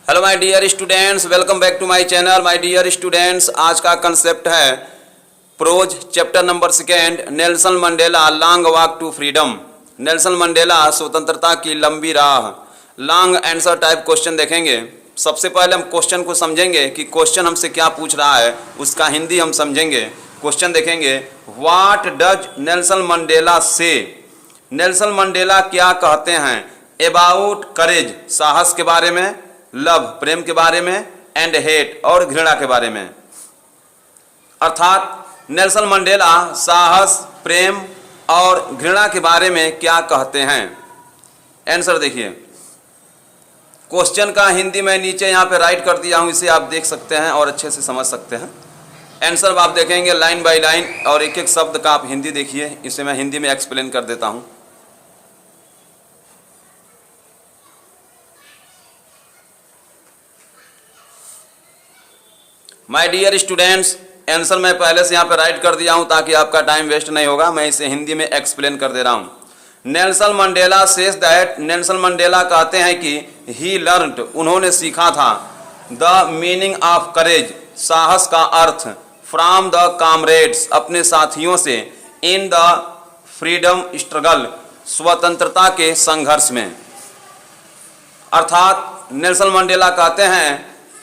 Hello my dear students, welcome back to my channel. My dear students, आज का concept है prose chapter number 2, Nelson Mandela long walk to freedom. Nelson Mandela स्वतंत्रता की लंबी राह। Long answer type question देखेंगे। सबसे पहले हम क्वेश्चन को समझेंगे कि क्वेश्चन हमसे क्या पूछ रहा है, उसका हिंदी हम समझेंगे। क्वेश्चन देखेंगे, व्हाट डज नेल्सन मंडेला से। नेल्सन मंडेला क्या कहते हैं अबाउट करेज, साहस के बारे में, लव, प्रेम के बारे में, एंड हेट, और घृणा के बारे में। अर्थात नेल्सन मंडेला साहस, प्रेम और घृणा के बारे में क्या कहते हैं। आंसर देखिए, क्वेश्चन का हिंदी में नीचे यहाँ पे राइट कर दिया हूँ, इसे आप देख सकते हैं और अच्छे से समझ सकते हैं। आंसर आप देखेंगे लाइन बाय लाइन, और एक एक शब्द का आप हिंदी देखिए। इसे मैं हिंदी में एक्सप्लेन कर देता हूँ। माय डियर स्टूडेंट्स, आंसर मैं पहले से यहाँ पे राइट कर दिया हूँ ताकि आपका टाइम वेस्ट नहीं होगा। मैं इसे हिंदी में एक्सप्लेन कर दे रहा हूँ। Nelson Mandela says that, Nelson Mandela कहते हैं कि ही लर्नड, उन्होंने सीखा था, द मीनिंग ऑफ करेज, साहस का अर्थ, फ्रॉम द कामरेड्स, अपने साथियों से, इन द फ्रीडम स्ट्रगल, स्वतंत्रता के संघर्ष में। अर्थात नेल्सन मंडेला कहते हैं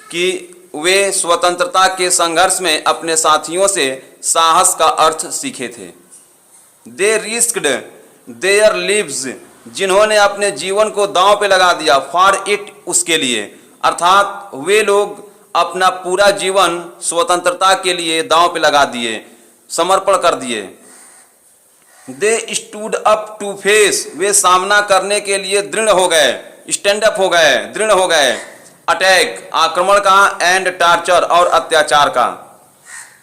कि वे स्वतंत्रता के संघर्ष में अपने साथियों से साहस का अर्थ सीखे थे। दे रिस्क्ड देयर लिव्स, जिन्होंने अपने जीवन को दांव पे लगा दिया, फॉर इट, उसके लिए। अर्थात वे लोग अपना पूरा जीवन स्वतंत्रता के लिए दांव पे लगा दिए, समर्पण कर दिए। They stood up to face, वे सामना करने के लिए दृढ़ हो गए, स्टैंड अप हो गए, दृढ़ हो गए। अटैक, आक्रमण का, एंड टार्चर, और अत्याचार का।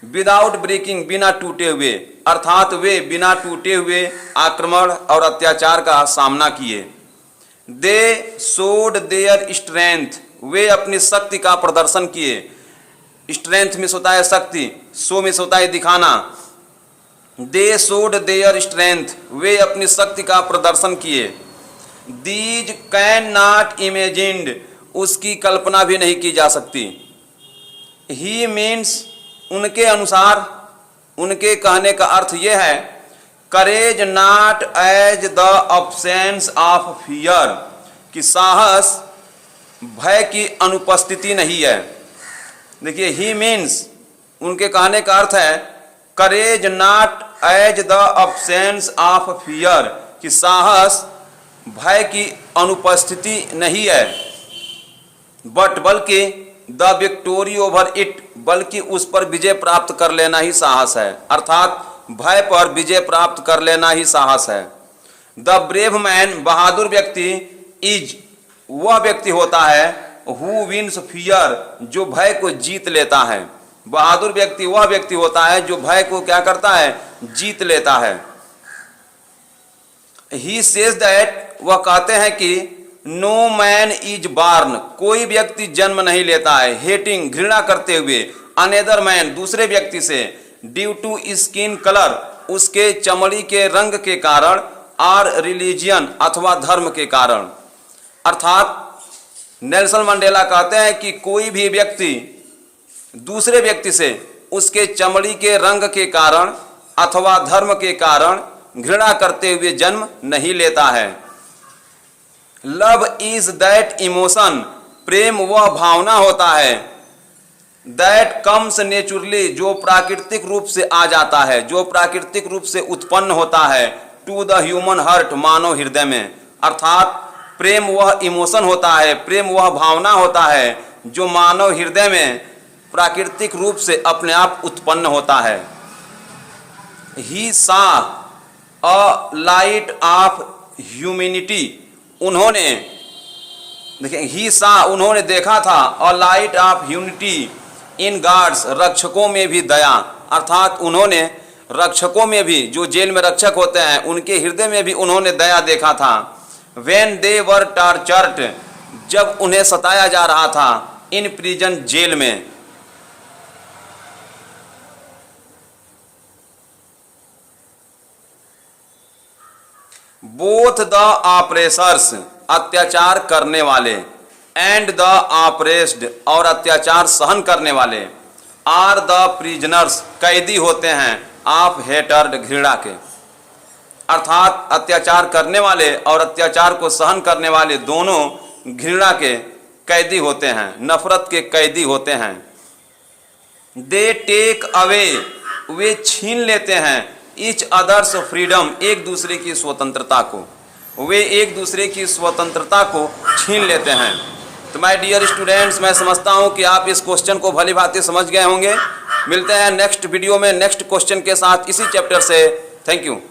विदाउट ब्रेकिंग, बिना टूटे हुए, अर्थात वे बिना टूटे हुए आक्रमण और अत्याचार का सामना किए। दे शोड देयर स्ट्रेंथ, वे अपनी शक्ति का प्रदर्शन किए। स्ट्रेंथ में होता है शक्ति, शो में होता है दिखाना। दे शोड देयर स्ट्रेंथ, वे अपनी शक्ति का प्रदर्शन किए। दीज कैन नॉट इमेजिन्ड, उसकी कल्पना भी नहीं की जा सकती। ही मीन्स, उनके अनुसार, उनके कहने का अर्थ यह है, courage not as the absence of fear, कि साहस भय की अनुपस्थिति नहीं है। देखिए, ही मीन्स, उनके कहने का अर्थ है, courage not as the absence of fear, कि साहस भय की अनुपस्थिति नहीं है। बट, बल्कि, द विक्टोरी ओवर इट, बल्कि उस पर विजय प्राप्त कर लेना ही साहस है। अर्थात भय पर विजय प्राप्त कर लेना ही साहस है। द ब्रेव मैन, बहादुर व्यक्ति, इज, वह व्यक्ति होता है, हु विन्स फियर, जो भय को जीत लेता है। बहादुर व्यक्ति वह व्यक्ति होता है जो भय को क्या करता है, जीत लेता है। ही सेज दैट, वह कहते हैं कि नो मैन इज बार्न, कोई व्यक्ति जन्म नहीं लेता है, हेटिंग, घृणा करते हुए, अनदर मैन, दूसरे व्यक्ति से, ड्यू टू स्किन कलर, उसके चमड़ी के रंग के कारण, और रिलीजियन, अथवा धर्म के कारण। अर्थात नेल्सन मंडेला कहते हैं कि कोई भी व्यक्ति दूसरे व्यक्ति से उसके चमड़ी के रंग के कारण अथवा धर्म के कारण घृणा करते हुए जन्म नहीं लेता है। लव इज दैट इमोशन, प्रेम वह भावना होता है, दैट कम्स नेचुरली, जो प्राकृतिक रूप से आ जाता है, जो प्राकृतिक रूप से उत्पन्न होता है, टू द ह्यूमन हार्ट, मानव हृदय में। अर्थात प्रेम वह इमोशन होता है, प्रेम वह भावना होता है जो मानव हृदय में प्राकृतिक रूप से अपने आप उत्पन्न होता है। ही सा अ लाइट ऑफ ह्यूमैनिटी, उन्होंने, देखिए, ही सा, उन्होंने देखा था, a light of humanity in guards, रक्षकों में भी दया। अर्थात उन्होंने रक्षकों में भी, जो जेल में रक्षक होते हैं, उनके हृदय में भी उन्होंने दया देखा था। व्हेन दे वर टॉर्चर्ड, जब उन्हें सताया जा रहा था, इन प्रिजन, जेल में। बोथ द ऑपरेसर्स, अत्याचार करने वाले, एंड द ऑप्रेस्ड और अत्याचार सहन करने वाले, आर द प्रिजनर्स कैदी होते हैं, ऑफ हेटर्ड घृणा के। अर्थात अत्याचार करने वाले और अत्याचार को सहन करने वाले दोनों घृणा के कैदी होते हैं, नफरत के कैदी होते हैं। दे टेक अवे, वे छीन लेते हैं, ईच अदर्स फ्रीडम, एक दूसरे की स्वतंत्रता को, वे एक दूसरे की स्वतंत्रता को छीन लेते हैं। तो माय डियर स्टूडेंट्स, मैं समझता हूं कि आप इस क्वेश्चन को भली भांति समझ गए होंगे। मिलते हैं नेक्स्ट वीडियो में नेक्स्ट क्वेश्चन के साथ इसी चैप्टर से। Thank you.